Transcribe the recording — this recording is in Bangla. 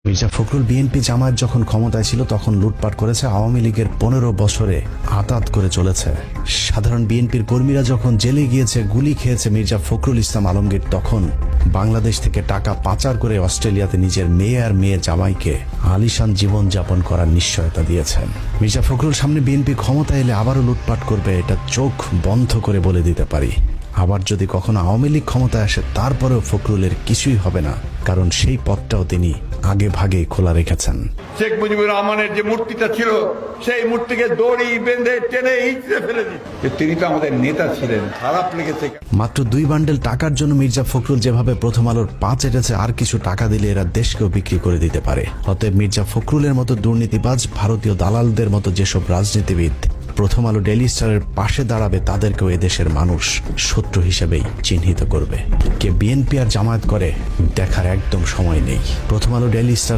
মির্জা ফখরুল বিএনপি জামায়াত যখন ক্ষমতায় ছিল তখন লুটপাট করেছে, আওয়ামী লীগের 15 বছরে আতাত করে চলেছে। সাধারণ বিএনপির কর্মীরা যখন জেলে গিয়েছে, গুলি খেয়েছে মির্জা ফখরুল ইসলাম আলমগীর, তখন বাংলাদেশ থেকে টাকা পাচার করে অস্ট্রেলিয়াতে নিজের মেয়ে আর মেয়ে জামাইকে আলিশান জীবন যাপন করার নিশ্চয়তা দিয়েছেন। মির্জা ফখরুল সামনে বিএনপি ক্ষমতা এলে আবারও লুটপাট করবে, এটা চোখ বন্ধ করে বলে দিতে পারি। আবার যদি কখনো আওয়ামী লীগ ক্ষমতায় আসে, তারপরেও ফখরুলের কিছুই হবে না, কারণ সেই পথটাও তিনি আগে ভাগে খোলা রেখেছেন। শেখ মুজিবুর রহমানের যে মূর্তিটা ছিল, সেই মূর্তিকে দড়ি বেঁধে টেনে হিঁচড়ে ফেলে দিচ্ছে। তিনি তো আমাদের নেতা ছিলেন, খারাপ লেগেছে। মাত্র 2 বান্ডেল টাকার জন্য মির্জা ফখরুল যেভাবে প্রথম আলোর পা চেটেছে, আর কিছু টাকা দিলে এরা দেশকেও বিক্রি করে দিতে পারে। অতএব মির্জা ফখরুলের মতো দুর্নীতিবাজ, ভারতীয় দালালদের মতো যেসব রাজনীতিবিদ প্রথম আলো ডেইলি স্টারের পাশে দাঁড়াবে, তাদেরকেও এদেশের মানুষ শত্রু হিসেবেই চিহ্নিত করবে। কে বিএনপি আর জামায়াত করে দেখার একদম সময় নেই। প্রথম আলো ডেইলি স্টার